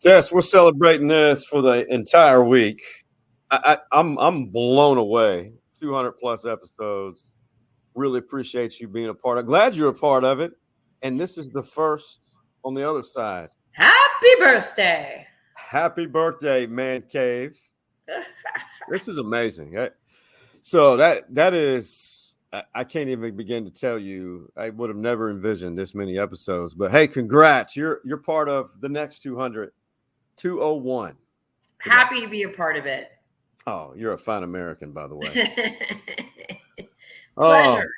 Yes, we're celebrating this for the entire week. I'm blown away. 200 plus episodes. Really appreciate you being a part of. Glad you're a part of it. And this is the first on the other side. Happy birthday! Happy birthday, Man Cave. This is amazing. So that is, I can't even begin to tell you. I would have never envisioned this many episodes. But hey, congrats! You're part of the next 200. 201. Happy to be a part of it. Oh, you're a fine American, by the way. Pleasure.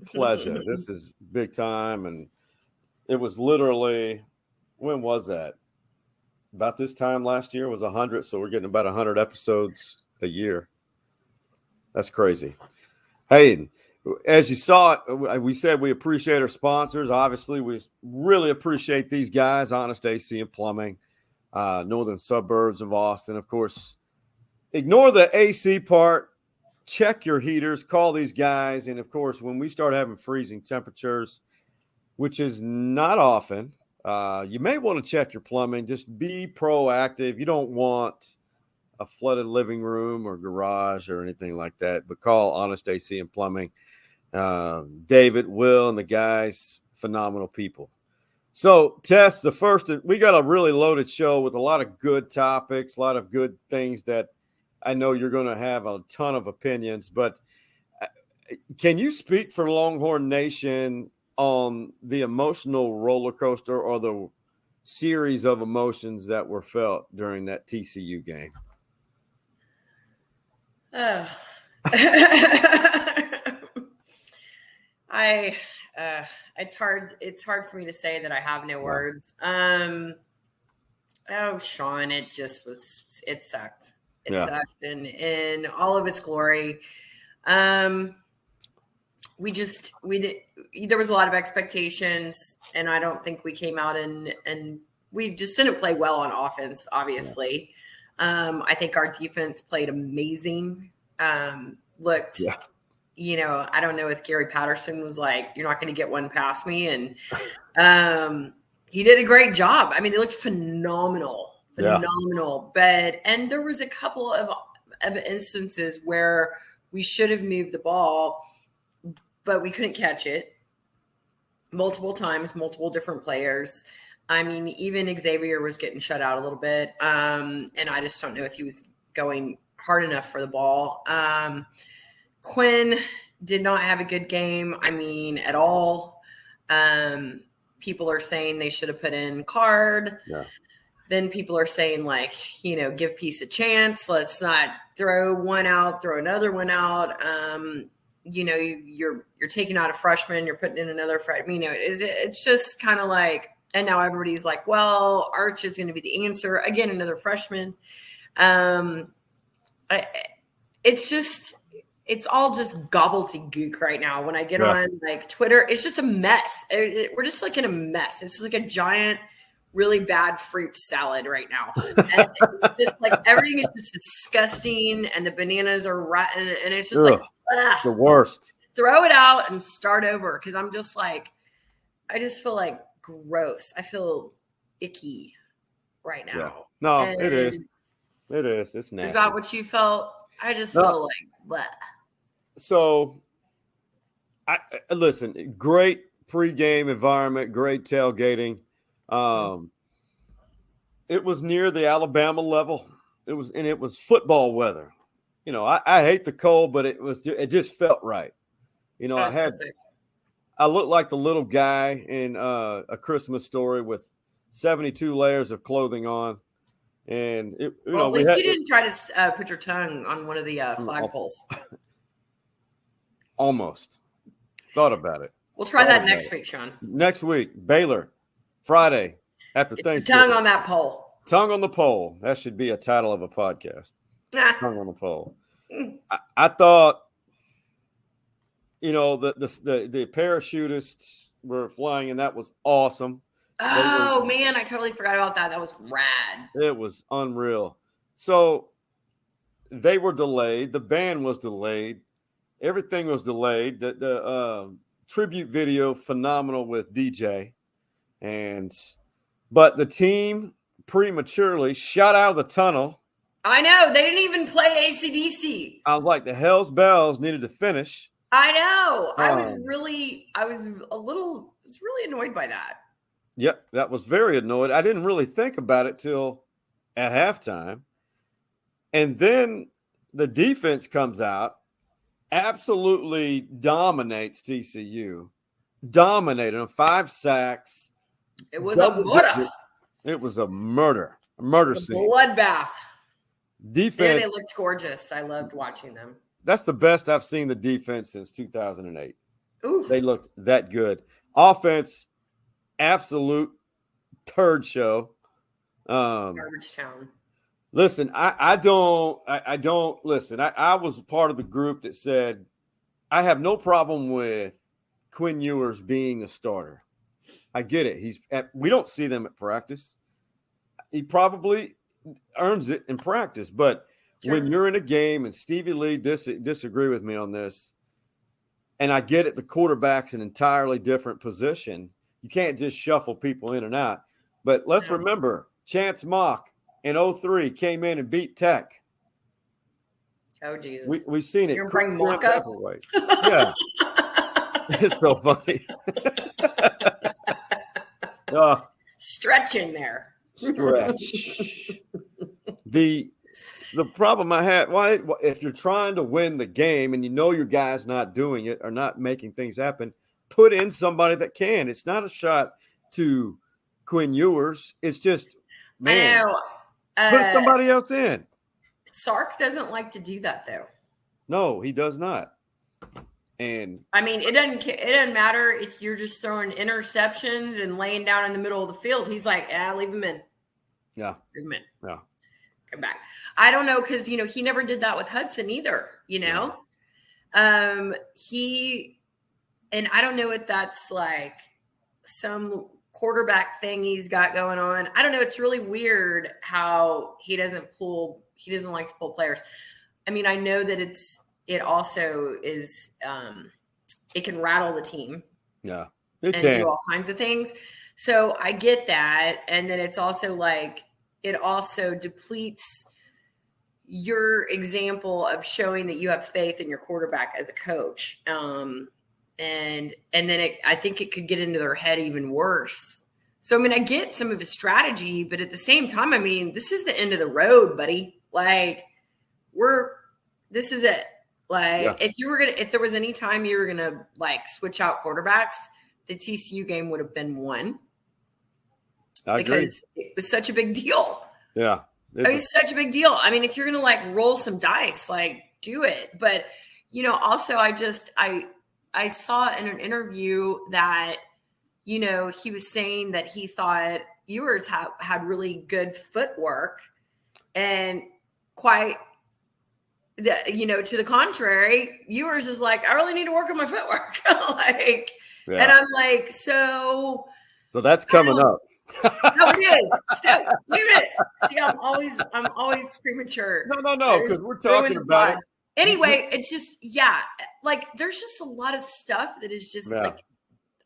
Pleasure. This is big time. And it was literally, when was that? About this time last year was 100. So we're getting about 100 episodes a year. That's crazy. Hey, as you saw it, we said we appreciate our sponsors. Obviously, we really appreciate these guys, Honest AC and Plumbing, northern suburbs of Austin. Of course, ignore the AC part. Check your heaters. Call these guys. And, of course, when we start having freezing temperatures, which is not often, you may want to check your plumbing. Just be proactive. You don't want a flooded living room or garage or anything like that, but call Honest AC and Plumbing. David, Will, and the guys, phenomenal people. So, Tes, we got a really loaded show with a lot of good topics, a lot of good things that I know you're going to have a ton of opinions. But can you speak for Longhorn Nation on the emotional roller coaster or the series of emotions that were felt during that TCU game? Oh. It's hard for me to say that I have no words. Sean, it sucked. It sucked in all of its glory. There was a lot of expectations, and I don't think we came out and we just didn't play well on offense, obviously. I think our defense played amazing. Looked I don't know if Gary Patterson was like, you're not going to get one past me. And he did a great job. I mean, they looked phenomenal. And there was a couple of instances where we should have moved the ball, but we couldn't catch it multiple times, multiple different players. I mean, even Xavier was getting shut out a little bit. And I just don't know if he was going hard enough for the ball. Quinn did not have a good game. I mean, at all. People are saying they should have put in Card. Yeah. Then people are saying, like, give Peace a chance. Let's not throw one out, throw another one out. You're taking out a freshman, you're putting in another freshman. It's just kind of like, and now everybody's like, well, Arch is going to be the answer. Again, another freshman. It's all just gobbledygook right now. When I get on like Twitter, it's just a mess. We're just like in a mess. It's just like a giant, really bad fruit salad right now. And it's just like everything is just disgusting, and the bananas are rotten, and it's just like the worst. Throw it out and start over, because I'm just like, I just feel like gross. I feel icky right now. Yeah. No, it is. It is. It's nasty. Is that what you felt? I just feel like bleh. So, listen, great pregame environment, great tailgating. It was near the Alabama level. It was football weather. I hate the cold, but it just felt right. I looked like the little guy in A Christmas Story with 72 layers of clothing on. And at least you didn't try to put your tongue on one of the flagpoles. Almost. Thought about it. We'll try that next week, Sean. Next week, Baylor, Friday after Thanksgiving. Tongue on that pole. Tongue on the pole. That should be a title of a podcast. Tongue on the pole. I thought, the parachutists were flying, and that was awesome. Oh, man, I totally forgot about that. That was rad. It was unreal. So they were delayed. The band was delayed. Everything was delayed. The tribute video, phenomenal with DJ. But the team prematurely shot out of the tunnel. I know. They didn't even play AC/DC. I was like, the hell's bells needed to finish. I know. I was really annoyed by that. Yep, that was very annoyed. I didn't really think about it till at halftime. And then the defense comes out, absolutely dominates TCU. Dominated them, 5 sacks. It was a murder. It was a murder. A murder scene. Bloodbath. Defense. And they looked gorgeous. I loved watching them. That's the best I've seen the defense since 2008. Ooh. They looked that good. Offense, absolute turd show. Garbage town. Listen, I don't listen. I was part of the group that said I have no problem with Quinn Ewers being a starter. I get it. We don't see them at practice. He probably earns it in practice, but sure. When you're in a game, and Stevie Lee disagree with me on this, and I get it, the quarterback's an entirely different position. You can't just shuffle people in and out. But let's remember, Chance Mock in 03 came in and beat Tech. Oh, Jesus. We've seen it. You're bringing Mock up? Yeah. It's so funny. Stretching there. Stretch. The problem I had, if you're trying to win the game and you know your guy's not doing it or not making things happen, put in somebody that can. It's not a shot to Quinn Ewers. It's just, man, I know. Put somebody else in. Sark doesn't like to do that, though. No, he does not. And I mean, it doesn't matter if you're just throwing interceptions and laying down in the middle of the field. He's like, leave him in. Yeah. Leave him in. Yeah. Come back. I don't know, because he never did that with Hudson either. And I don't know if that's like some quarterback thing he's got going on. I don't know. It's really weird how he doesn't like to pull players. I mean, I know that it also is it can rattle the team. Yeah. And do all kinds of things. So I get that. And then it's also like, it also depletes your example of showing that you have faith in your quarterback as a coach. And then I think it could get into their head even worse. So, I mean, I get some of his strategy, but at the same time, I mean, this is the end of the road, buddy. Like, this is it. Like, if there was any time you were going to like switch out quarterbacks, the TCU game would have been won. I agree. It was such a big deal. Yeah. It was such a big deal. I mean, if you're going to like roll some dice, like do it. But, also I saw in an interview that, he was saying that he thought Ewers had really good footwork, and quite to the contrary, Ewers is like, I really need to work on my footwork. And I'm like, so that's coming up. No, it is. So, wait a minute. See, I'm always premature. No, because we're talking about it. Anyway, it's just, like there's just a lot of stuff that is just like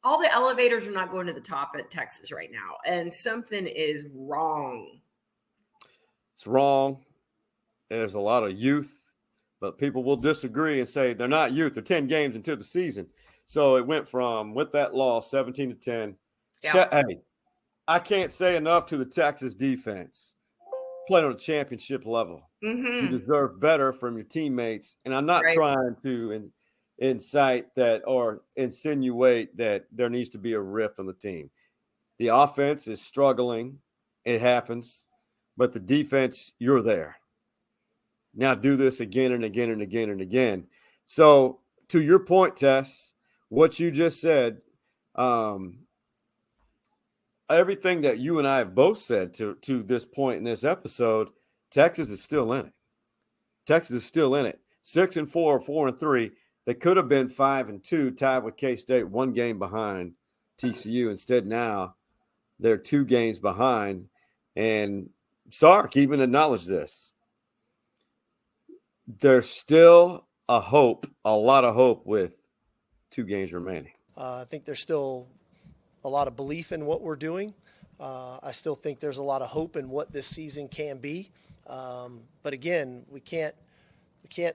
all the elevators are not going to the top at Texas right now. And something is wrong. It's wrong. There's a lot of youth, but people will disagree and say they're not youth. They're 10 games into the season. So it went from, with that loss, 17-10. Yeah. Hey, I can't say enough to the Texas defense. Played on a championship level. Mm-hmm. You deserve better from your teammates. And I'm not trying to incite that or insinuate that there needs to be a rift on the team. The offense is struggling. It happens. But the defense, you're there. Now do this again and again and again and again. So to your point, Tess, what you just said, everything that you and I have both said to this point in this episode, Texas is still in it. Texas is still in it. 6-4, 4-3. They could have been 5-2, tied with K-State, one game behind TCU. Instead, now they're 2 games behind. And Sark even acknowledged this. There's still a lot of hope with 2 games remaining. I think there's still a lot of belief in what we're doing. I still think there's a lot of hope in what this season can be. But again, we can't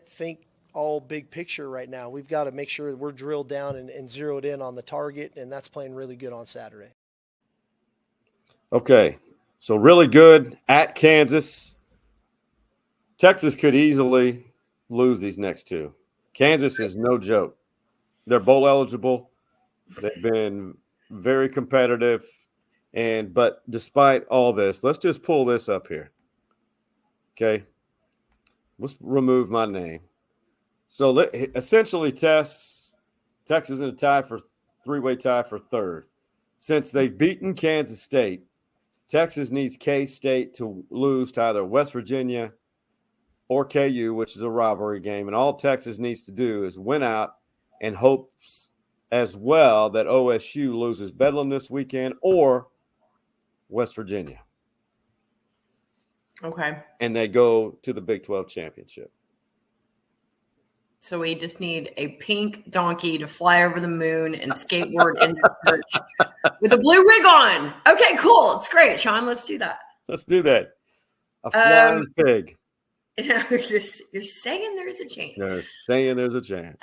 think all big picture right now. We've got to make sure that we're drilled down and zeroed in on the target, and that's playing really good on Saturday. Okay, so really good at Kansas. Texas could easily lose these next 2. Kansas is no joke. They're bowl eligible. They've been very competitive. But despite all this, let's just pull this up here. Okay. Let's remove my name. So essentially, Texas is in a three-way tie for 3rd. Since they've beaten Kansas State, Texas needs K-State to lose to either West Virginia or KU, which is a rivalry game. And all Texas needs to do is win out and hopes as well that OSU loses Bedlam this weekend or West Virginia. Okay. And they go to the Big 12 championship. So we just need a pink donkey to fly over the moon and skateboard into church with a blue wig on. Okay, cool. It's great, Sean. Let's do that. Let's do that. A flying pig. You're saying there's a chance. They're saying there's a chance.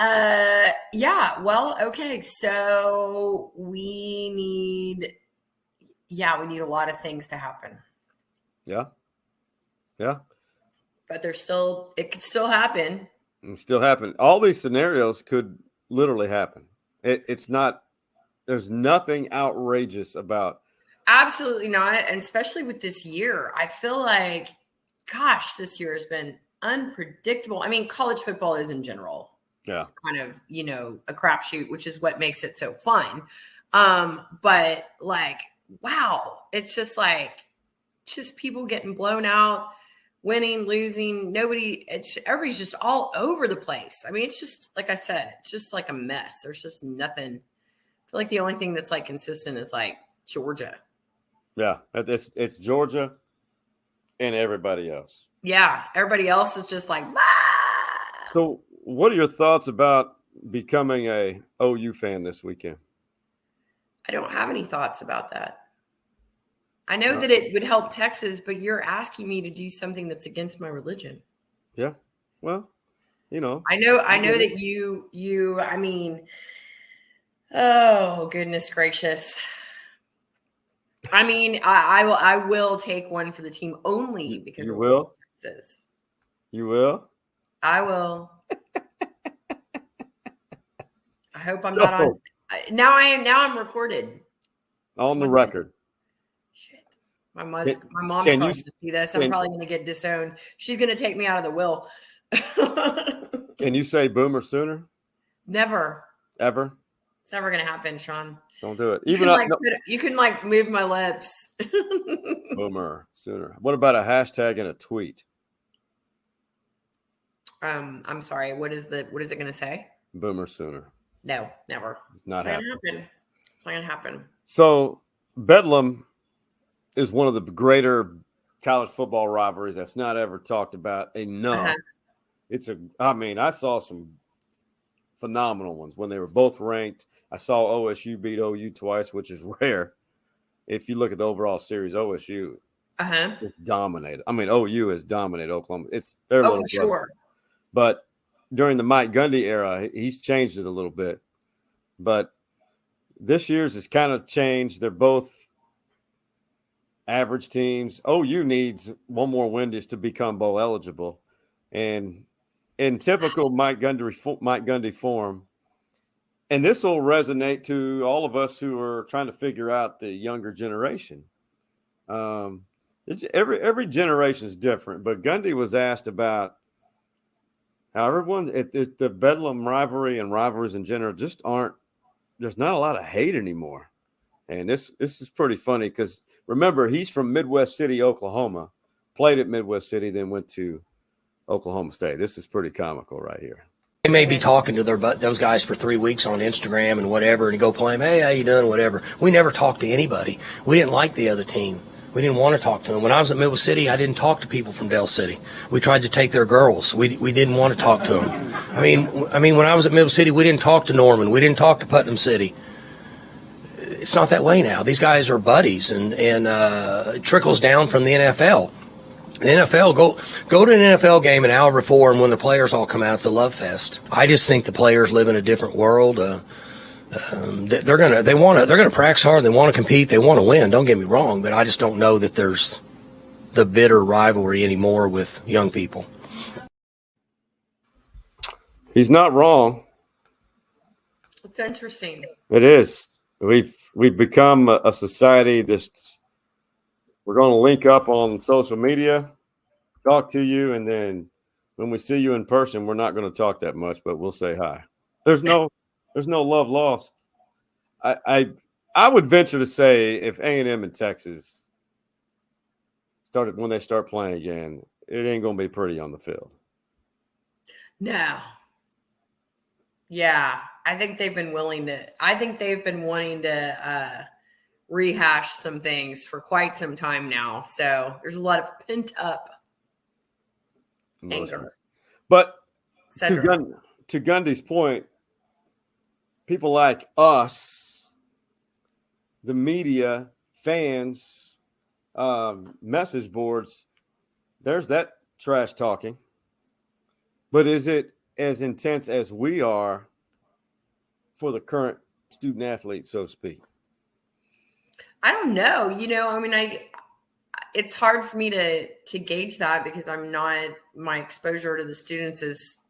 Yeah. Well, okay. So we need a lot of things to happen. Yeah. Yeah. But it could still happen. It still happen. All these scenarios could literally happen. It's not, there's nothing outrageous about. Absolutely not. And especially with this year, I feel like, gosh, this year has been unpredictable. I mean, college football is in general. Yeah. Kind of, a crapshoot, which is what makes it so fun. But like, wow, it's just people getting blown out, winning, losing, everybody's just all over the place. I mean, it's just, like I said, it's just like a mess. There's just nothing. I feel like the only thing that's like consistent is like Georgia. Yeah. It's Georgia and everybody else. Yeah. Everybody else is just like, So what are your thoughts about becoming a OU fan this weekend? I don't have any thoughts about that. I know that it would help Texas, but you're asking me to do something that's against my religion. Yeah. Well, I know that you, I mean, oh, goodness gracious. I mean, I will take one for the team only because you will. Texas. You will. I will. I hope I'm not on. Now I'm recorded on the record. Shit. My mom's probably to see this. I'm probably going to get disowned. She's going to take me out of the will. Can you say Boomer Sooner? Never. Ever? It's never going to happen, Sean. Don't do it. You can move my lips. Boomer Sooner. What about a hashtag and a tweet? I'm sorry. What is it going to say? Boomer Sooner. No, never. It's not happening. It's not going to happen. So Bedlam is one of the greater college football rivalries that's not ever talked about enough. I saw some phenomenal ones when they were both ranked. I saw OSU beat OU twice, which is rare. If you look at the overall series, OSU is dominated. I mean, OU has dominated Oklahoma. It's their little for sure. But during the Mike Gundy era, he's changed it a little bit. But this year's has kind of changed. They're both average teams. OU needs one more win just to become bowl eligible. And in typical Mike Gundy form, and this will resonate to all of us who are trying to figure out the younger generation. Every generation is different, but Gundy was asked about how the Bedlam rivalry and rivalries in general just aren't. There's not a lot of hate anymore, and this is pretty funny because remember he's from Midwest City, Oklahoma, played at Midwest City, then went to Oklahoma State. This is pretty comical right here. They may be talking to those guys for 3 weeks on Instagram and whatever, and go play them, hey, how you doing, whatever. We never talked to anybody. We didn't like the other team. We didn't want to talk to them. When I was at Middle City, I didn't talk to people from Del City. We tried to take their girls. We didn't want to talk to them. I mean, when I was at Middle City, we didn't talk to Norman. We didn't talk to Putnam City. It's not that way now. These guys are buddies, and it trickles down from the NFL. The NFL, go to an NFL game an hour before, and when the players all come out, it's a love fest. I just think the players live in a different world. They're gonna practice hard. They want to compete. They want to win. Don't get me wrong, but I just don't know that there's the bitter rivalry anymore with young people. He's not wrong. It's interesting. It is. We've become a society that's. We're going to link up on social media, talk to you, and then when we see you in person, we're not going to talk that much, but we'll say hi. There's no love lost. I would venture to say if A&M and Texas when they start playing again, it ain't going to be pretty on the field. No. Yeah, I think they've been wanting to rehash some things for quite some time now. So there's a lot of pent up anger. But to Gundy's point, people like us, the media, fans, message boards, there's that trash talking. But is it as intense as we are for the current student athlete, so to speak? I don't know. It's hard for me to gauge that because my exposure to the students is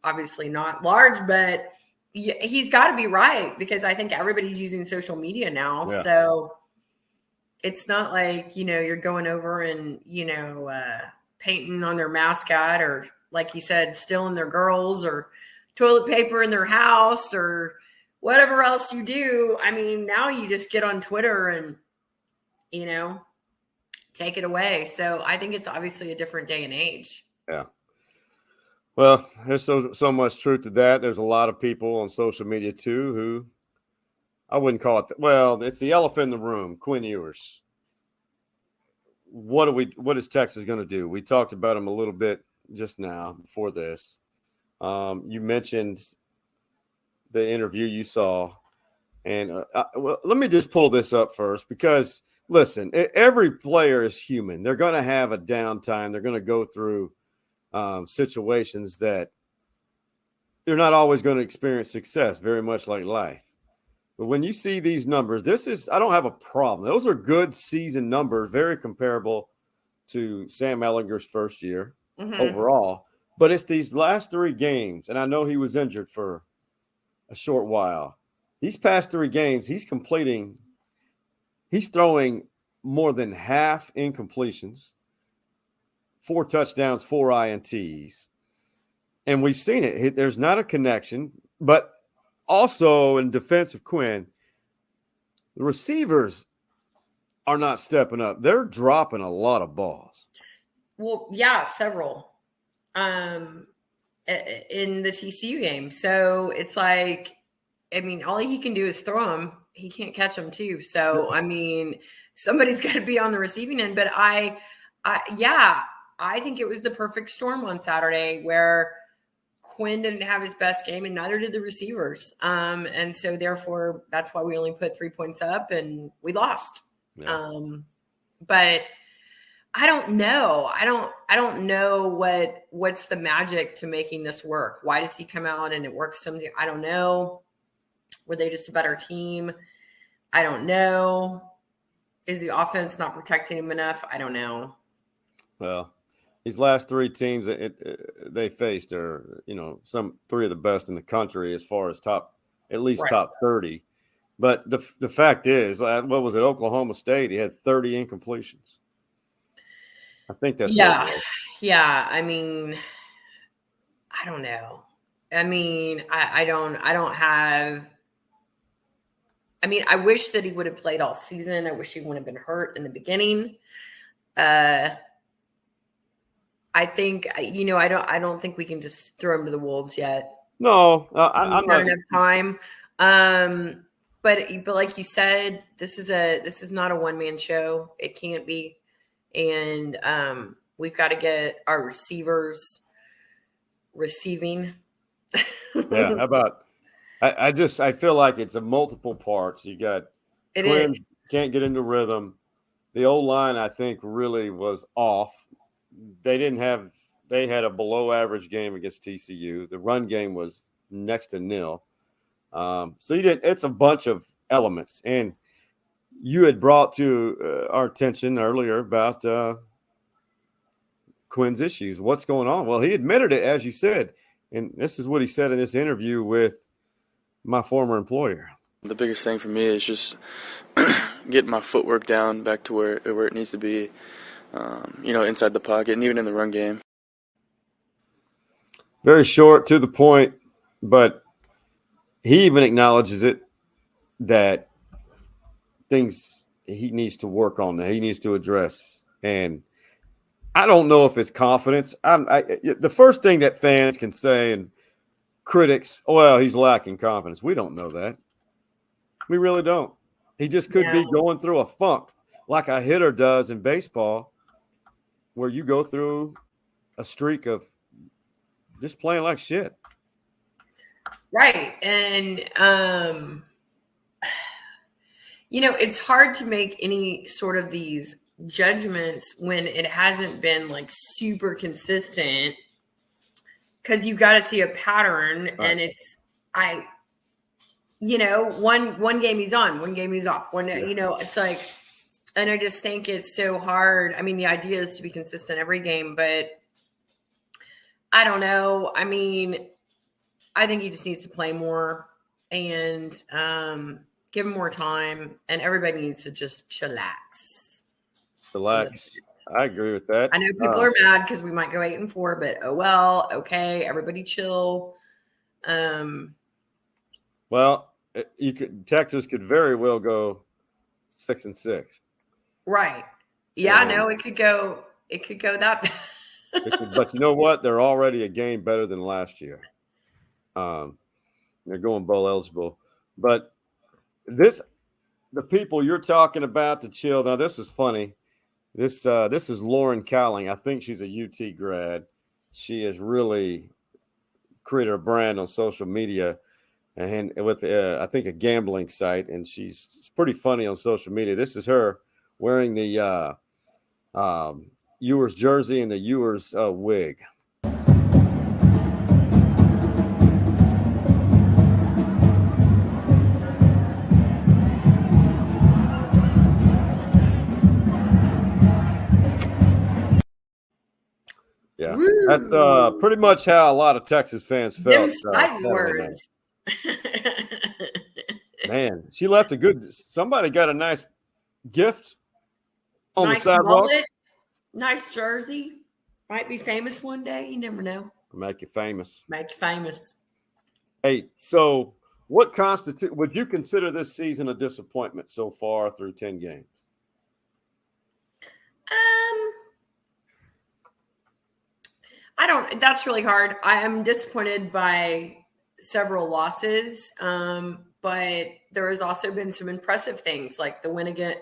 obviously not large, but he's got to be right because I think everybody's using social media now. Yeah. So it's not like, you're going over and, painting on their mascot or, like he said, stealing their girls or toilet paper in their house or whatever else you do. I mean, now you just get on Twitter and, take it away. So I think it's obviously a different day and age. Yeah. Well, there's so much truth to that. There's a lot of people on social media too who I wouldn't call it. It's the elephant in the room, Quinn Ewers. What is Texas going to do? We talked about him a little bit just now before this. You mentioned the interview you saw. And let me just pull this up first because, listen, every player is human. They're going to have a downtime. They're going to go through situations that they're not always going to experience success, very much like life. But when you see these numbers, I don't have a problem. Those are good season numbers, very comparable to Sam Ehlinger's first year overall. But it's these last 3 games, and I know he was injured for a short while. These past 3 games, he's throwing more than half incompletions, 4 touchdowns, 4 INTs. And we've seen it. There's not a connection, but also in defense of Quinn, the receivers are not stepping up. They're dropping a lot of balls. Well, yeah, several in the TCU game. So it's like, all he can do is throw them. He can't catch them too. So, somebody's got to be on the receiving end. But I think it was the perfect storm on Saturday where Quinn didn't have his best game and neither did the receivers. And so therefore that's why we only put 3 points up and we lost. Yeah. But I don't know. I don't know what's the magic to making this work. Why does he come out and it works something? I don't know. Were they just a better team? I don't know. Is the offense not protecting him enough? I don't know. Well, these last 3 teams they faced are, 3 of the best in the country as far as top 30. But the fact is, what was it? Oklahoma State, he had 30 incompletions. I think that's yeah. I don't know. I wish that he would have played all season. I wish he wouldn't have been hurt in the beginning. I think, I don't think we can just throw him to the wolves yet. No, I'm not enough time. But like you said, this is not a one-man show. It can't be. And we've got to get our receivers receiving. Yeah. How about I feel like it's a multiple parts. You got Quinn can't get into rhythm. The old line, I think, really was off. They had a below average game against TCU. The run game was next to nil. So it's a bunch of elements. And you had brought to our attention earlier about Quinn's issues. What's going on? Well, he admitted it, as you said. And this is what he said in this interview with my former employer. The biggest thing for me is just getting my footwork down back to where it needs to be, inside the pocket and even in the run game. Very short, to the point, but he even acknowledges it, that things he needs to work on, that he needs to address. And I don't know if it's confidence. The first thing that fans can say, and critics, well, he's lacking confidence. We don't know that. We really don't. He just could be going through a funk like a hitter does in baseball, where you go through a streak of just playing like shit. Right. And, it's hard to make any sort of these judgments when it hasn't been like super consistent, because you've got to see a pattern. Right. And one game he's on, one game he's off, it's like, and I just think it's so hard. I mean, the idea is to be consistent every game, but I don't know. I mean, I think he just needs to play more and give him more time, and everybody needs to just chillax. Relax. I agree with that. I know people are mad because we might go 8-4, but oh well, okay, everybody chill. Well, Texas could very well go 6-6. Right. Yeah, no, it could go that bad. But you know what? They're already a game better than last year. They're going bowl eligible. But the people you're talking about to chill. Now, this is funny. This is Lauren Cowling. I think she's a UT grad. She has really created a brand on social media, and with I think a gambling site, and she's pretty funny on social media. This is her wearing the Ewers jersey and the Ewers wig. Yeah, woo. That's pretty much how a lot of Texas fans felt. Words. Man, she left somebody got a nice gift on the sidewalk. Mullet, nice jersey. Might be famous one day. You never know. Make you famous. Hey, so would you consider this season a disappointment so far through 10 games? That's really hard. I am disappointed by several losses. But there has also been some impressive things, like the win again.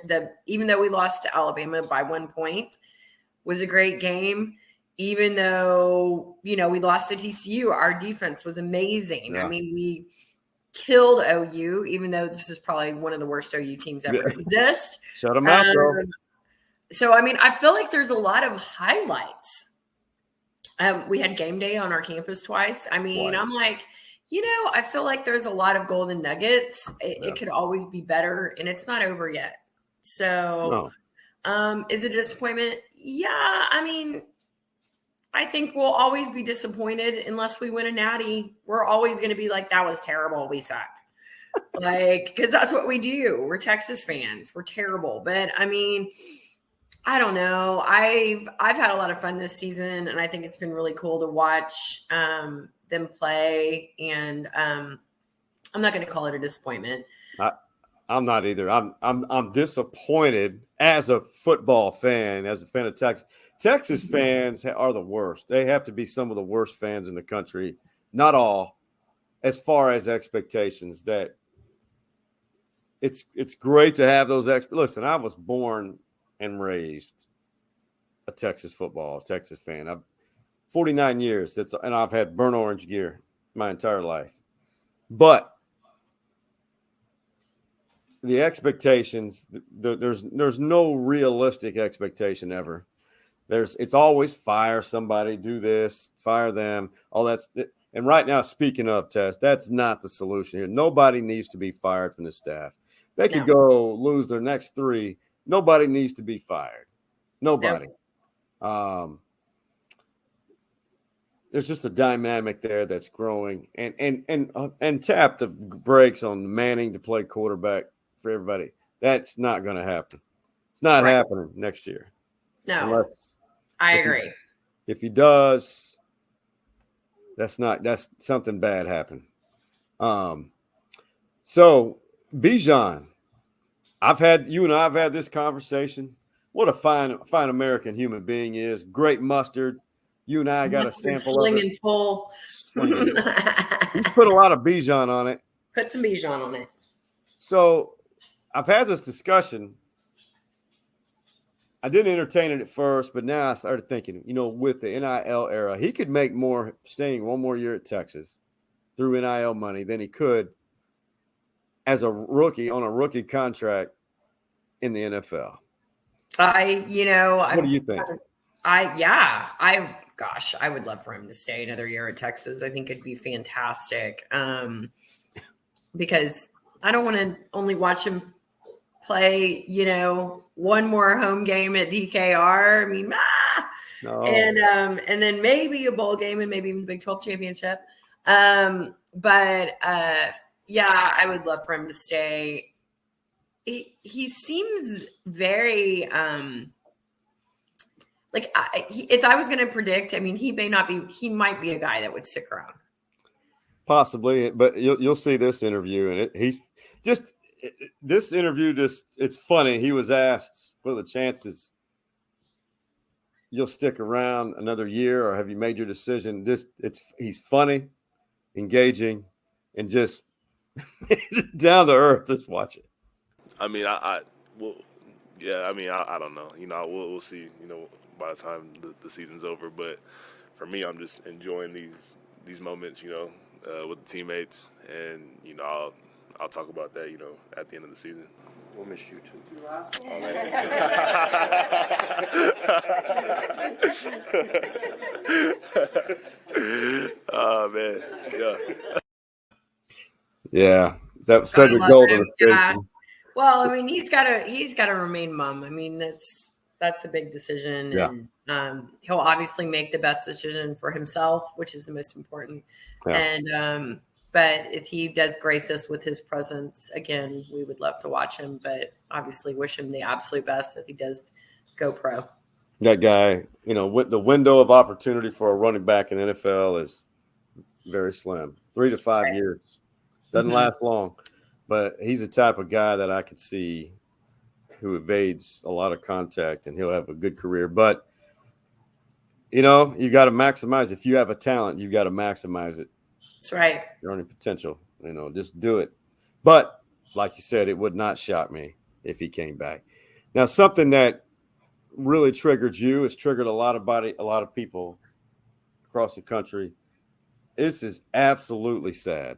Even though we lost to Alabama by 1 point, was a great game. Even though we lost to TCU, our defense was amazing. Yeah. I mean, we killed OU, even though this is probably one of the worst OU teams ever exist. Shut them out, bro. So I mean, I feel like there's a lot of highlights. We had game day on our campus twice. I mean, I'm like, I feel like there's a lot of golden nuggets. It could always be better, and it's not over yet. So, is it a disappointment? Yeah. I mean, I think we'll always be disappointed unless we win a natty. We're always going to be like, that was terrible. We suck. Because that's what we do. We're Texas fans. We're terrible. But I mean, I don't know. I've had a lot of fun this season, and I think it's been really cool to watch them play. And I'm not going to call it a disappointment. I'm not either. I'm disappointed as a football fan, as a fan of Texas, Texas fans are the worst. They have to be some of the worst fans in the country. Not all, as far as expectations. That it's great to have those. Listen, I was born and raised a Texas fan. I've 49 years. And I've had burnt orange gear my entire life. But the expectations, there's no realistic expectation ever. It's always fire somebody, do this, fire them, all that's. And right now, speaking of, Tess, that's not the solution here. Nobody needs to be fired from the staff. They could go lose their next 3. Nobody needs to be fired. Nobody. There's just a dynamic there that's growing, and tap the brakes on Manning to play quarterback for everybody. That's not going to happen. It's not happening next year. No, I agree. If he does, that's something bad happened. So Bijan, you and I've had this conversation. What a fine American human being he is. Great mustard. You and I got a sample of it. Full. He's put a lot of Bijan on it. Put some Bijan on it. So I've had this discussion. I didn't entertain it at first, but now I started thinking, with the NIL era, he could make more staying one more year at Texas through NIL money than he could as a rookie on a rookie contract in the NFL. What do you think? I would love for him to stay another year at Texas. I think it'd be fantastic. Because I don't want to only watch him play, one more home game at DKR. I mean, no. And then maybe a bowl game and maybe even the Big 12 championship. I would love for him to stay. He seems very if I was going to predict, I mean, he might be a guy that would stick around. Possibly, but you'll see this interview, and it's funny. He was asked, what are the chances you'll stick around another year, or have you made your decision? He's funny, engaging, and just down to earth. Just watch it. I mean, I don't know. We'll see, by the time the season's over. But for me, I'm just enjoying these moments, with the teammates, and I'll talk about that, at the end of the season. We'll miss you too. Oh man, yeah. Yeah, that was Cedric Golden. Yeah. Well, I mean, he's got to remain mum. I mean, that's a big decision, and he'll obviously make the best decision for himself, which is the most important. Yeah. And but if he does grace us with his presence again, we would love to watch him. But obviously, wish him the absolute best if he does go pro. That guy, with the window of opportunity for a running back in the NFL is very slim. 3 to 5 years doesn't last long. But he's the type of guy that I could see who evades a lot of contact, and he'll have a good career. But, you got to maximize. If you have a talent, you got to maximize it. That's right. Your own potential, just do it. But like you said, it would not shock me if he came back. Now, something that really triggered you, has triggered a lot of people across the country. This is absolutely sad.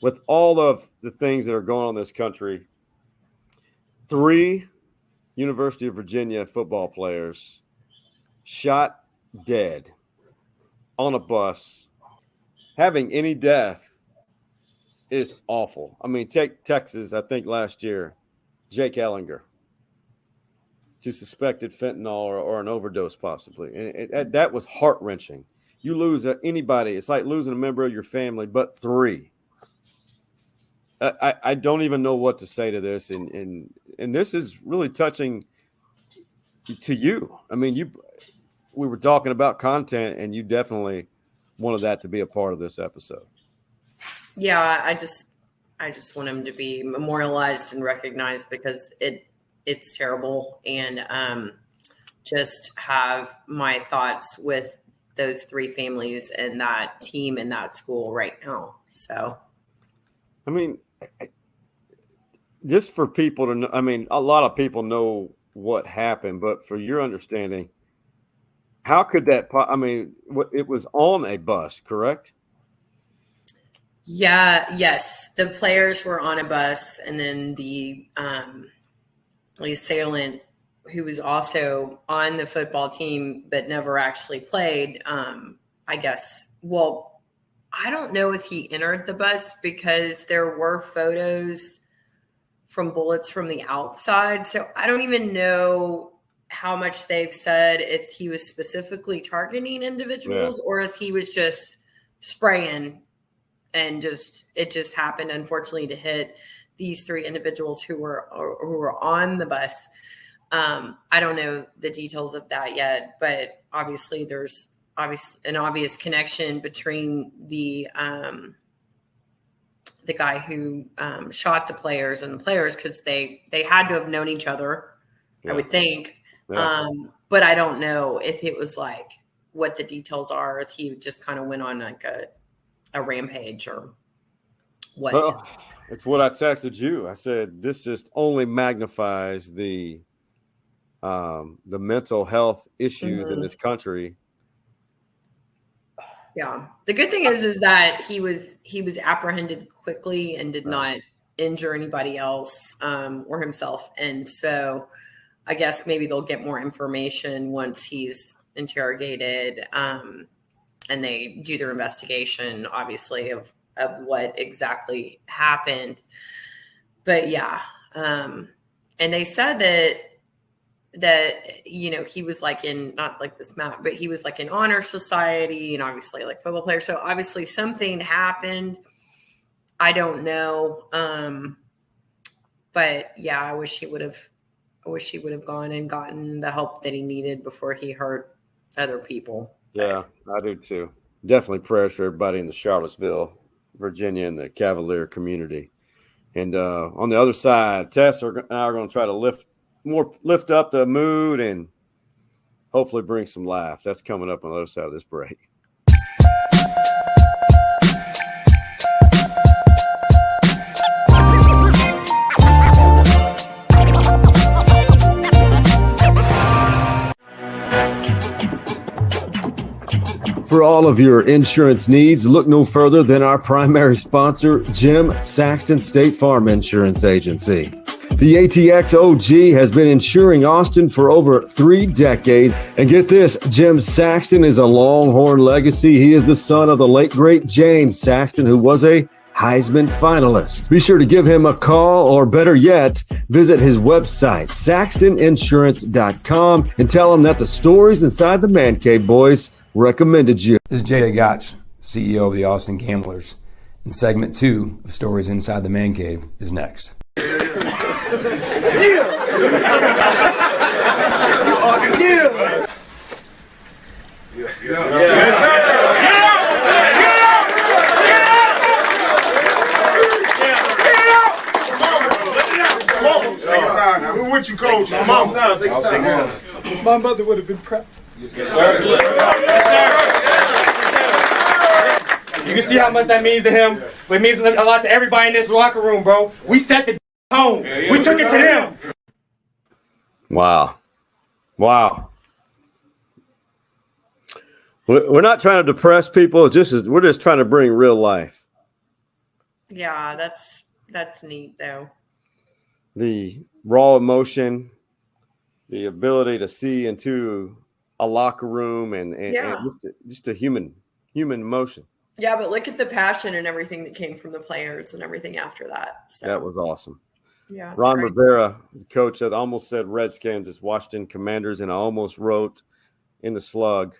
With all of the things that are going on in this country, 3 University of Virginia football players shot dead on a bus. Having any death is awful. I mean, take Texas, I think last year, Jake Ellinger, to suspected fentanyl or an overdose possibly. And that was heart-wrenching. You lose anybody, it's like losing a member of your family, but 3. I don't even know what to say to this, and this is really touching to you. I mean, we were talking about content, and you definitely wanted that to be a part of this episode. Yeah, I just want him to be memorialized and recognized because it's terrible, and just have my thoughts with those 3 families and that team and that school right now. So, I mean, just for people to know, I mean, a lot of people know what happened, but for your understanding, how could that, I mean, it was on a bus, correct? Yeah. Yes. The players were on a bus, and then the assailant, who was also on the football team but never actually played, I guess. Well, I don't know if he entered the bus because there were photos from bullets from the outside. So I don't even know how much they've said if he was specifically targeting individuals or if he was just spraying and it just happened, unfortunately, to hit these 3 individuals who were on the bus. I don't know the details of that yet, but obviously there's an obvious connection between the guy who shot the players and the players, because they had to have known each other, I would think. Yeah. But I don't know if it was like what the details are, if he just kind of went on like a rampage or what. Well, it's what I texted you. I said, this just only magnifies the mental health issues in this country. Yeah. The good thing is that he was apprehended quickly and did not injure anybody else or himself. And so I guess maybe they'll get more information once he's interrogated and they do their investigation, obviously, of what exactly happened. But yeah. And they said that, you know, he was like in, not like this map, but he was like in honor society and obviously like football player. So obviously something happened. I don't know. But yeah, I wish he would have gone and gotten the help that he needed before he hurt other people. Yeah, I do too. Definitely prayers for everybody in the Charlottesville, Virginia, and the Cavalier community. And on the other side, Tes are going to try to lift up the mood and hopefully bring some laughs. That's coming up on the other side of this break. For all of your insurance needs, look no further than our primary sponsor, Jim Saxton State Farm Insurance Agency. The ATX OG has been insuring Austin for over 3 decades. And get this, Jim Saxton is a Longhorn legacy. He is the son of the late, great James Saxton, who was a Heisman finalist. Be sure to give him a call, or better yet, visit his website, saxtoninsurance.com, and tell him that the Stories Inside the Man Cave Boys recommended you. This is Jay Gotch, CEO of the Austin Gamblers, and segment 2 of Stories Inside the Man Cave is next. What you coach? My mom. My mother would have been prepped. Yes, sir. You can see how much that means to him. It means a lot to everybody in this locker room, bro. We set the home. We took it to them. Wow. We're not trying to depress people. We're just trying to bring real life. Yeah, that's neat though. The raw emotion, the ability to see into a locker room and just a human emotion. Yeah, but look at the passion and everything that came from the players and everything after that. So. That was awesome. Yeah, Ron Rivera, the coach that almost said Redskins, is Washington Commanders, and I almost wrote in the slug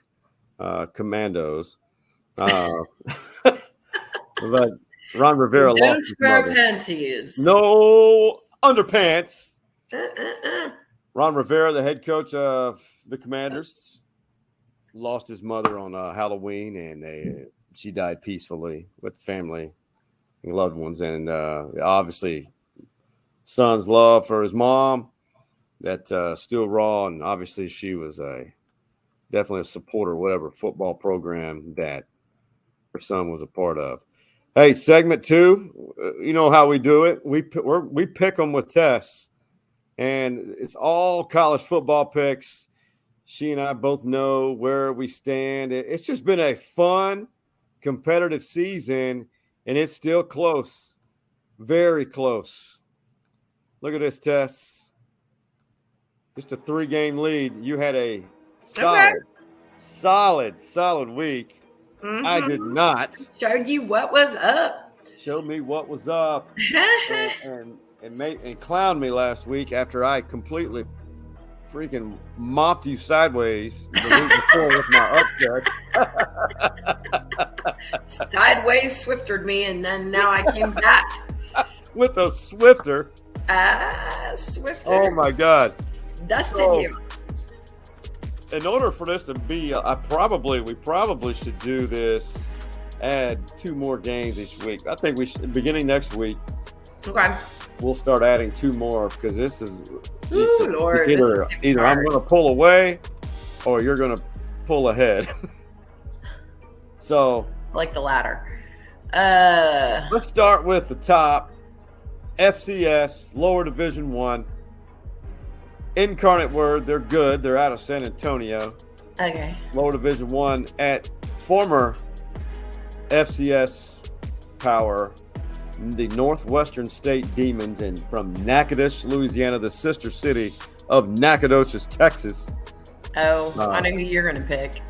Commandos. But Ron Rivera don't lost his wear mother. panties. No underpants. Ron Rivera, the head coach of the Commanders, lost his mother on Halloween, and she died peacefully with family and loved ones. And obviously, son's love for his mom that still raw, and obviously she was definitely a supporter of whatever football program that her son was a part of. Hey, segment 2, you know how we do it. We pick them with Tes, and it's all college football picks. She and I both know where we stand. It's just been a fun, competitive season, and it's still close, very close. Look at this, Tes. Just a 3-game lead. You had a solid week. Mm-hmm. I did not. Showed you what was up. Showed me what was up, and clowned me last week after I completely freaking mopped you sideways the week before with my upset. Sideways swiftered me, and then now I came back with a swifter. Swifter. Oh my God! Dusted you. In order for this to be, we probably should do this. Add 2 more games each week. I think we should, beginning next week. Okay. We'll start adding 2 more because this is. Ooh, Lord, either I'm going to pull away, or you're going to pull ahead. So. Like the latter. Let's start with the top. FCS, Lower Division 1. Incarnate Word, they're good. They're out of San Antonio. Okay. Lower Division 1 at former FCS power, the Northwestern State Demons, and from Natchitoches, Louisiana, the sister city of Nacogdoches, Texas. Oh, I know who you're going to pick.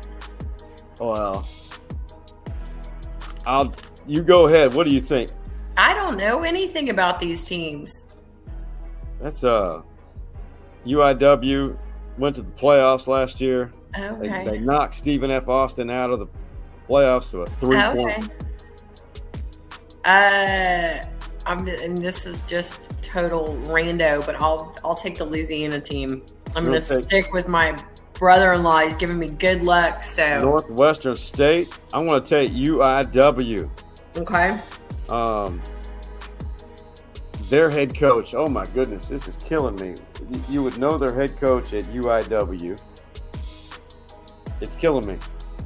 Well, you go ahead. What do you think? I don't know anything about these teams. That's UIW went to the playoffs last year. Okay. They knocked Stephen F. Austin out of the playoffs to a 3-point. Okay. And this is just total rando, but I'll take the Louisiana team. I'm going to stick with my brother-in-law. He's giving me good luck. So Northwestern State. I'm going to take UIW. Okay. Their head coach. Oh my goodness, this is killing me. You would know their head coach at UIW. It's killing me.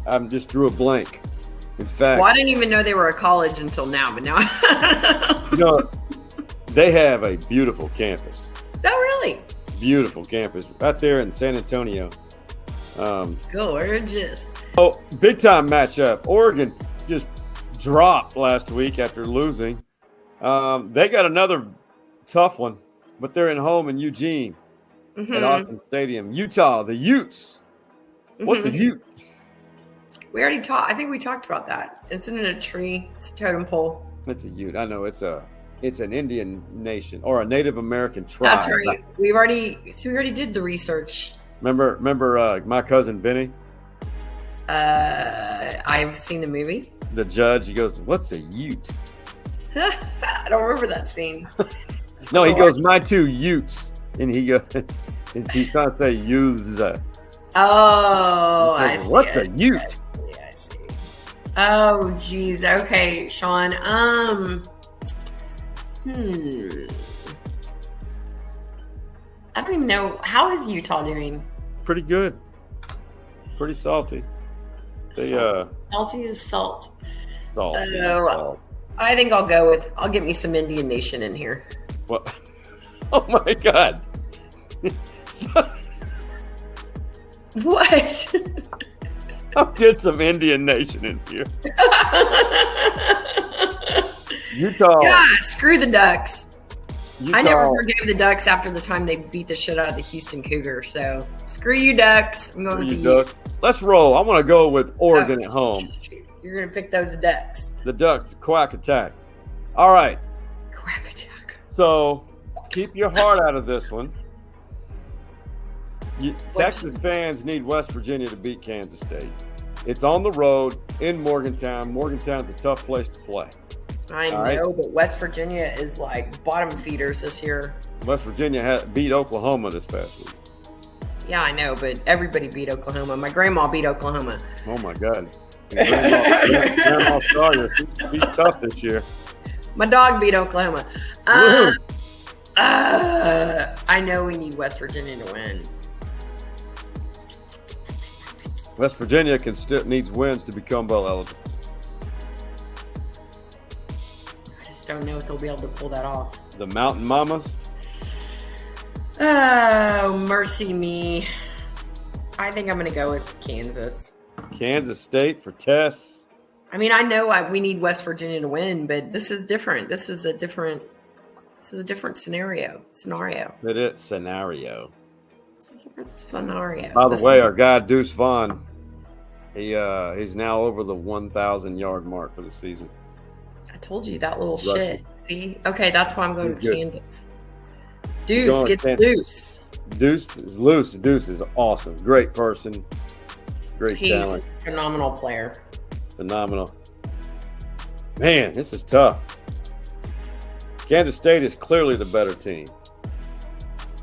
I just drew a blank. In fact, well, I didn't even know they were a college until now, but now they have a beautiful campus. Oh, really? Beautiful campus right there in San Antonio. Gorgeous. Oh, big time matchup. Oregon just dropped last week after losing. They got another tough one, but they're in home in Eugene at Austin Stadium. Utah, the Utes. What's a Ute? We already talked. I think we talked about that. It's in a tree. It's a totem pole. It's a Ute. I know it's an Indian nation or a Native American tribe. That's right. We already did the research. Remember my cousin Vinny? I've seen the movie. The judge, he goes, "What's a Ute?" I don't remember that scene. No, he goes, "My 2 Utes," and he goes, and he's trying to say "use." Oh, I see. What's a Ute? I see. Oh, geez. Okay, Sean. I don't even know. How is Utah doing? Pretty good. Pretty salty. Salty as salt. Salty. Salt. I think I'll get me some Indian Nation in here. What? Oh my God. What? I'll get some Indian Nation in here. Utah. Yeah, screw the Ducks. Utah. I never forgave the Ducks after the time they beat the shit out of the Houston Cougars. So screw you, Ducks. I'm going to you. Let's roll. I want to go with Oregon at home. You're going to pick those Ducks. The Ducks, quack attack. All right. Quack attack. So keep your heart out of this one. Texas fans need West Virginia to beat Kansas State. It's on the road in Morgantown. Morgantown's a tough place to play. I know, but West Virginia is like bottom feeders this year. West Virginia beat Oklahoma this past week. Yeah, I know, but everybody beat Oklahoma. My grandma beat Oklahoma. Oh, my God. Grandma Storie, she's tough this year. My dog beat Oklahoma. I I know we need West Virginia to win. West Virginia needs wins to become bowl eligible. I just don't know if they'll be able to pull that off. The Mountain Mamas. Oh, mercy me. I think I'm going to go with Kansas. Kansas State for Tes. I mean, I know we need West Virginia to win, but this is different. This is a different scenario. It is scenario. This is a different scenario. By the way, our guy Deuce Vaughn, he's now over the 1,000-yard mark for the season. I told you that little Rushing. shit. See? Okay, that's why I'm going He's to good. Kansas. Deuce gets loose. Deuce is loose. Deuce is awesome. Great person. Great He's talent. a phenomenal player. Phenomenal. Man, this is tough. Kansas State is clearly the better team.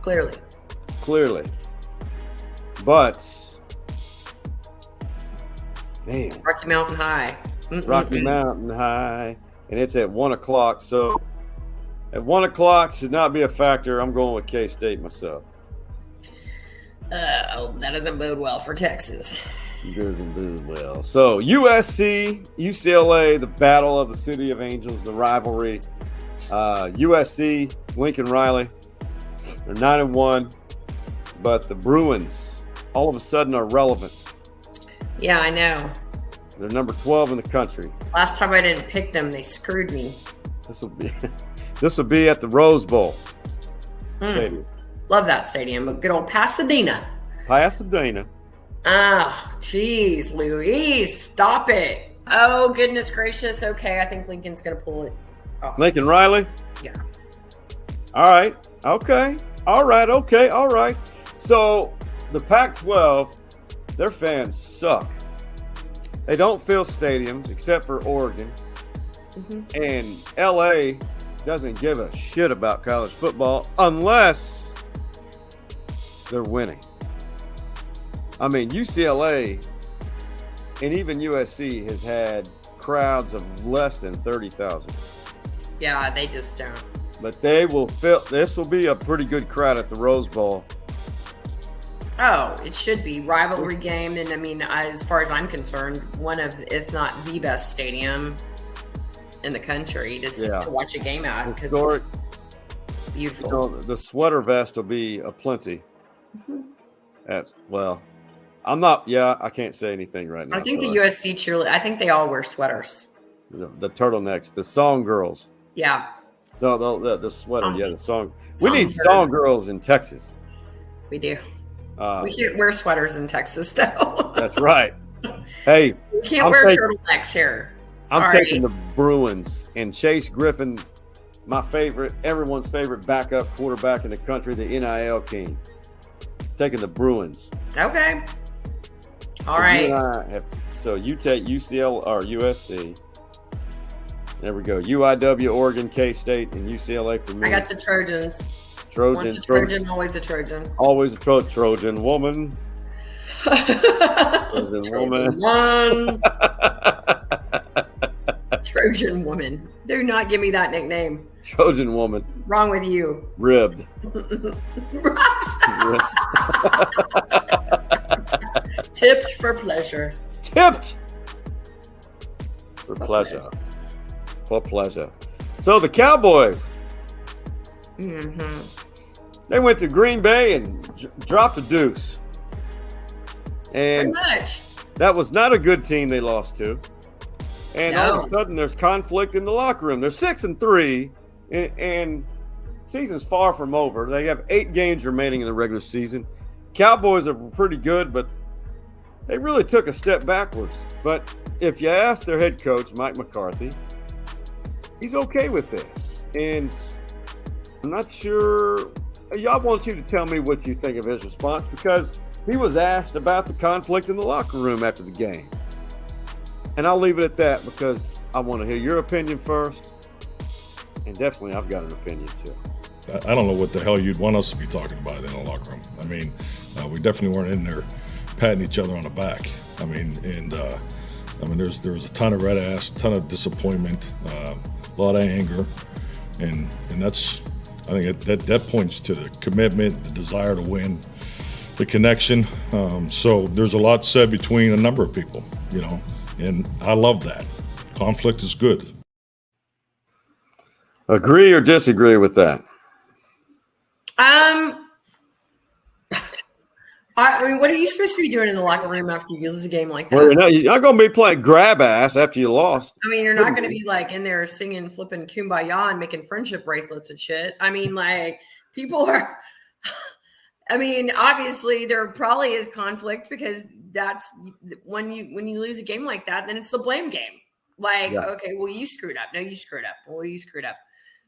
Clearly. But, man. Rocky Mountain High. Rocky Mountain High. And it's at 1 o'clock. So, at 1 o'clock should not be a factor. I'm going with K-State myself. That doesn't bode well for Texas. Doesn't do well. So, USC, UCLA, the battle of the City of Angels, the rivalry. USC, Lincoln Riley, they're 9-1, but the Bruins all of a sudden are relevant. Yeah, I know. They're number 12 in the country. Last time I didn't pick them, they screwed me. This will be at the Rose Bowl Stadium. Love that stadium. Good old Pasadena. Pasadena. Ah, jeez, Louise, stop it. Oh, goodness gracious. Okay, I think Lincoln's going to pull it off. Lincoln Riley? Yeah. All right. Okay. All right. Okay. All right. So the Pac-12, their fans suck. They don't fill stadiums except for Oregon. Mm-hmm. And LA doesn't give a shit about college football unless they're winning. I mean, UCLA and even USC has had crowds of less than 30,000. Yeah, they just don't. But they will fill. This will be a pretty good crowd at the Rose Bowl. Oh, it should be. Rivalry game. And I mean, as far as I'm concerned, one of, if not the best stadium in the country to watch a game at. Because it's beautiful. You know, the sweater vest will be aplenty. Mm-hmm. I'm not. Yeah, I can't say anything right now. I think the USC cheerleaders, I think they all wear sweaters. The turtlenecks, the song girls. Yeah. No, the sweater. The song. We need song girls in Texas. We do. We can't wear sweaters in Texas, though. That's right. Hey, we can't wear turtlenecks here. Sorry. I'm taking the Bruins and Chase Griffin, my favorite, everyone's favorite backup quarterback in the country, the NIL king. Taking the Bruins. Okay. All right. So you take UCL or USC. There we go. UIW, Oregon, K-State, and UCLA for me. I got the Trojans. Once a Trojan, always a Trojan. Always a Trojan woman. Trojan woman. Trojan woman. Do not give me that nickname. Trojan woman. Wrong with you. Ribbed. Tipped for pleasure. Tipped for pleasure. For pleasure. So the Cowboys. Mm-hmm. They went to Green Bay and dropped a deuce. And that was not a good team they lost to. And all of a sudden, there's conflict in the locker room. They're 6-3, and season's far from over. They have 8 games remaining in the regular season. Cowboys are pretty good, but they really took a step backwards. But if you ask their head coach, Mike McCarthy, he's okay with this. And I'm not sure. I want you to tell me what you think of his response, because he was asked about the conflict in the locker room after the game. And I'll leave it at that because I want to hear your opinion first. And definitely I've got an opinion too. I don't know what the hell you'd want us to be talking about in the locker room. I mean, we definitely weren't in there patting each other on the back. I mean, and there was a ton of red ass, ton of disappointment, a lot of anger, and that's I think that points to the commitment, the desire to win, the connection. So there's a lot said between a number of people, and I love that. Conflict is good. Agree or disagree with that? I mean, what are you supposed to be doing in the locker room after you lose a game like that? Well, you're not going to be playing grab ass after you lost. I mean, you're not going to be like in there singing, flipping kumbaya and making friendship bracelets and shit. I mean, like people are. I mean, obviously there probably is conflict because that's when you lose a game like that, then it's the blame game. Like, okay, well, you screwed up. No, you screwed up. Well, you screwed up.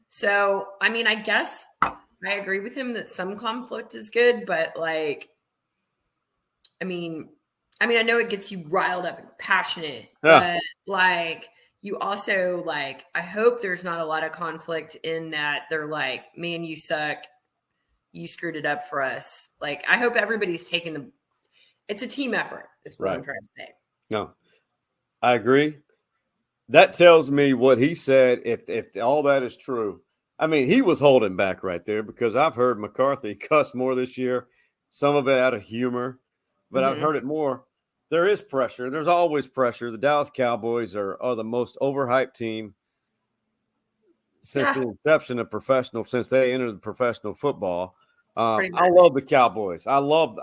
So, I mean, I guess I agree with him that some conflict is good, but like. I mean, I know it gets you riled up and passionate, but like you also like, I hope there's not a lot of conflict in that they're like, man, you suck. You screwed it up for us. Like, I hope everybody's taking it's a team effort is what I'm trying to say. No, I agree. That tells me what he said. If all that is true, I mean, he was holding back right there because I've heard McCarthy cuss more this year, some of it out of humor. But I've heard it more. There is pressure. There's always pressure. The Dallas Cowboys are the most overhyped team since the inception of since they entered professional football. I love the Cowboys. I love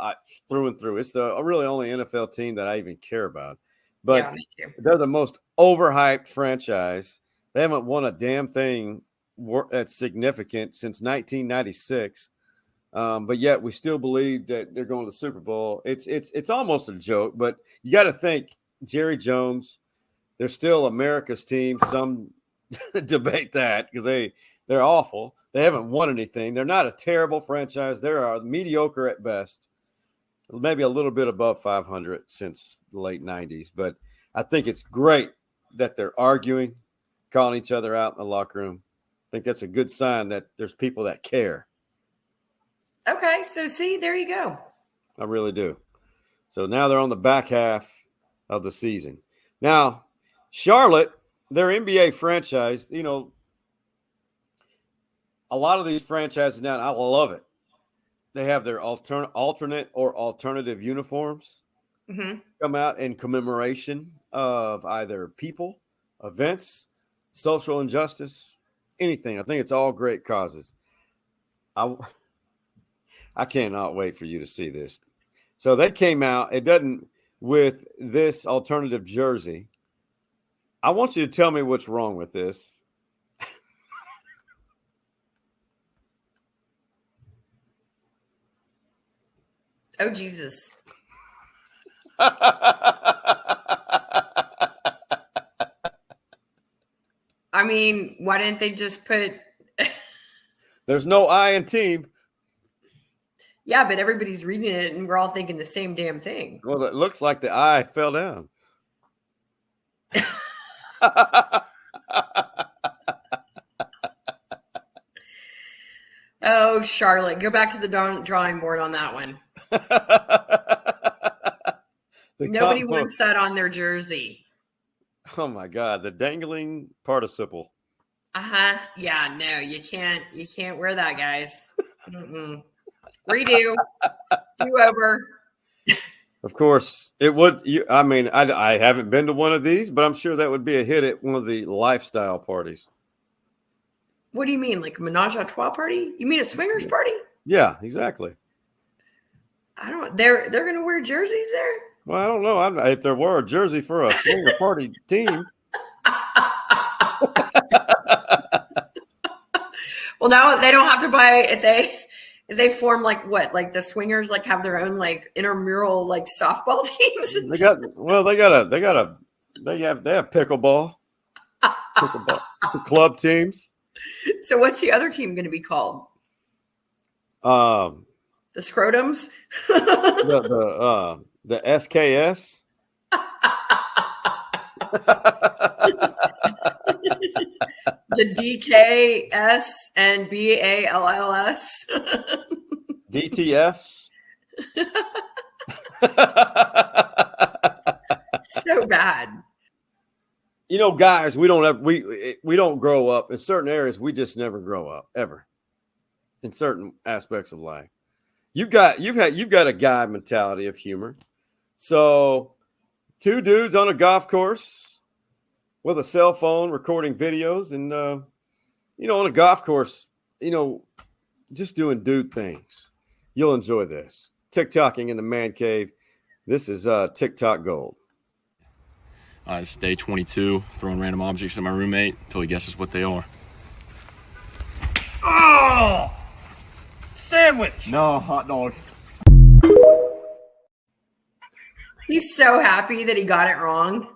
through and through. It's the really only NFL team that I even care about. But me too. They're the most overhyped franchise. They haven't won a damn thing that's significant since 1996. But yet we still believe that they're going to the Super Bowl. It's almost a joke, but you got to think Jerry Jones, they're still America's team. Some debate that because they're awful. They haven't won anything. They're not a terrible franchise. They're mediocre at best, maybe a little bit above 500 since the late 90s. But I think it's great that they're arguing, calling each other out in the locker room. I think that's a good sign that there's people that care. Okay, so see, there you go. I really do. So now they're on the back half of the season. Now, Charlotte, their NBA franchise, a lot of these franchises now, I love it. They have their alternate or alternative uniforms come out in commemoration of either people, events, social injustice, anything. I think it's all great causes. I cannot wait for you to see this. So they came out. It doesn't with this alternative jersey. I want you to tell me what's wrong with this. Oh, Jesus. I mean, why didn't they just put There's no I in team. Yeah, but everybody's reading it and we're all thinking the same damn thing. Well, it looks like the I fell down. Oh, Charlotte, go back to the drawing board on that one. Nobody wants that on their jersey. Oh my God, the dangling participle. Yeah, no, you can't wear that, guys. Redo. Do over. Of course, it would. I haven't been to one of these, but I'm sure that would be a hit at one of the lifestyle parties. What do you mean, like a menage a trois party? You mean a swingers party? Yeah, exactly. I don't. They're going to wear jerseys there. Well, I don't know. If there were a jersey for a swinger party team. Well, now they don't have to buy if they form like what? Like the swingers like have their own like intramural like softball teams. They have pickleball club teams. So what's the other team going to be called? The Scrotums. The SKS. The DKS and BALLS. DTFs. So bad. Guys, we don't grow up in certain areas. We just never grow up ever. in certain aspects of life. You've got a guy mentality of humor. So 2 dudes on a golf course with a cell phone recording videos and, on a golf course, just doing dude things. You'll enjoy this. TikToking in the man cave. This is TikTok gold. It's day 22, throwing random objects at my roommate until he guesses what they are. Oh! Sandwich! No, hot dog. He's so happy that he got it wrong.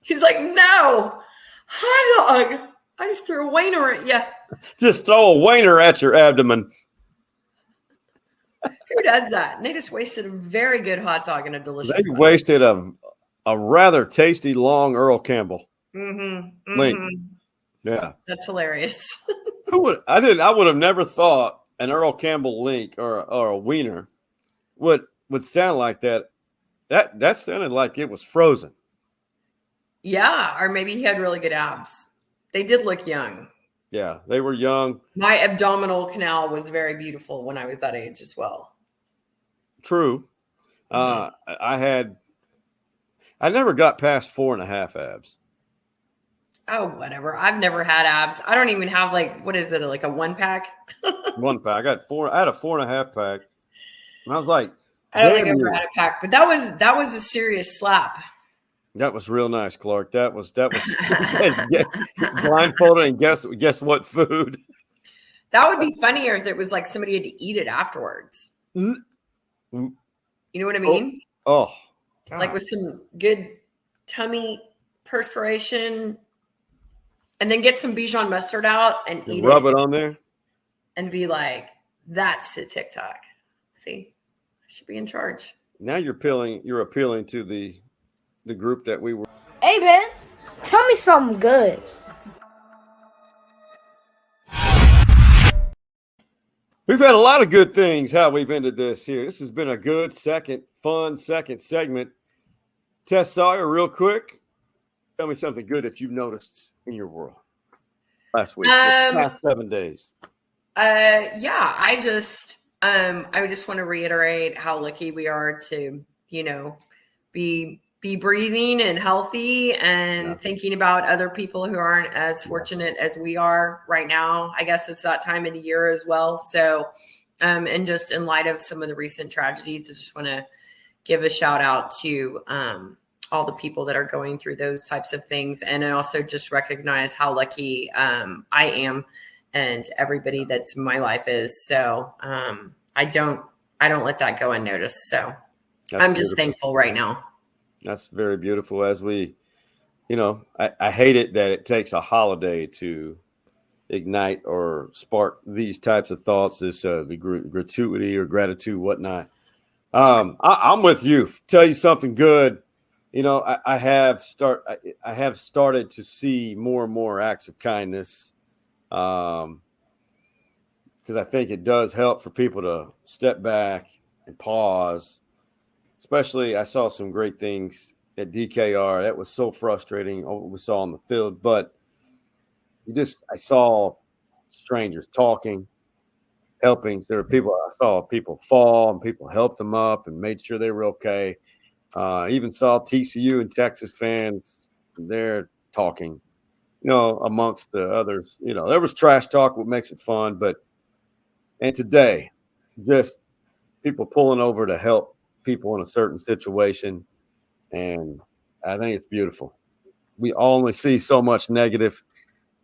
He's like, no, hot dog. I just threw a wainer at you. Just throw a wainer at your abdomen. Who does that? And they just wasted a very good hot dog and a delicious They wasted a rather tasty long Earl Campbell. Mm-hmm. Link. Mm-hmm. Yeah. That's hilarious. I would have never thought an Earl Campbell link or a wiener would sound like that. That sounded like it was frozen. Yeah, or maybe he had really good abs. They did look young. Yeah, they were young. My abdominal canal was very beautiful when I was that age as well. True. I never got past 4.5 abs. Oh, whatever. I've never had abs. I don't even have what is it? Like a 1-pack? 1-pack. I had a 4.5 pack. And I was like, I don't think I ever had a pack, but that was a serious slap. That was real nice, Clark. That was blindfolded and guess what food? That would be funnier if it was like somebody had to eat it afterwards. You know what I mean? Oh God. Like with some good tummy perspiration, and then get some Bichon mustard out and eat rub it on there and be like, that's a TikTok. See, I should be in charge. Now you're appealing to the group that we were. Hey, man, tell me something good. We've had a lot of good things how we've ended this here. This has been a good fun second segment. Tes Sawyer, real quick, tell me something good that you've noticed in your world last week, last 7 days. Yeah, I just want to reiterate how lucky we are to, be breathing and healthy and thinking about other people who aren't as fortunate as we are right now. I guess it's that time of the year as well. So, and just in light of some of the recent tragedies, I just want to give a shout out to all the people that are going through those types of things. And I also just recognize how lucky I am and everybody that's in my life is. So I don't let that go unnoticed. So I'm just thankful right now. That's very beautiful. As we, I hate it that it takes a holiday to ignite or spark these types of thoughts, this the gratuity or gratitude, whatnot. I'm with you. Tell you something good. I have started to see more and more acts of kindness, because I think it does help for people to step back and pause. Especially, I saw some great things at DKR. That was so frustrating what we saw on the field. But I saw strangers talking, helping. There were people, I saw people fall and people helped them up and made sure they were okay. Even saw TCU and Texas fans there talking, amongst the others. There was trash talk, what makes it fun. And today, just people pulling over to help people in a certain situation, and I think it's beautiful. We only see so much negative.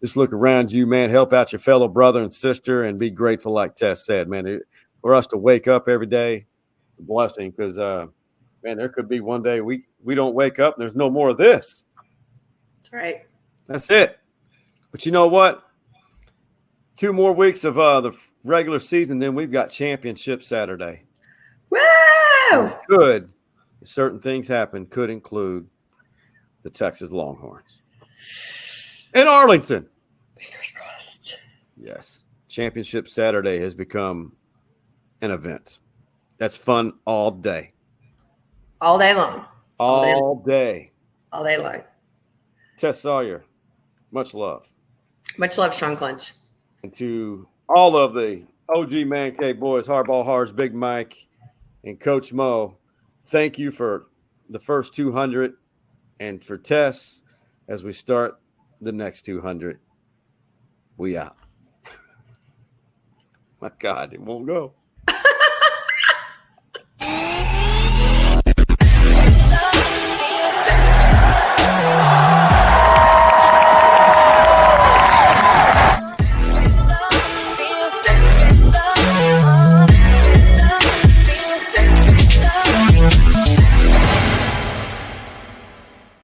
Just look around you, man. Help out your fellow brother and sister, and be grateful, like Tes said, man. For us to wake up every day, it's a blessing. Because, man, there could be one day we don't wake up and there's no more of this. That's right. That's it. But you know what? 2 more weeks of the regular season, then we've got championship Saturday. Could certain things happen, could include the Texas Longhorns in Arlington. Fingers crossed. Yes. Championship Saturday has become an event. That's fun all day. All day long. All day. All day long. Tes Sawyer, much love. Much love, Sean Clinch. And to all of the OG Man Cave Boys, Hardball Hars, Big Mike, and Coach Mo, thank you for the first 200 and for Tes as we start the next 200. We out. My God, it won't go.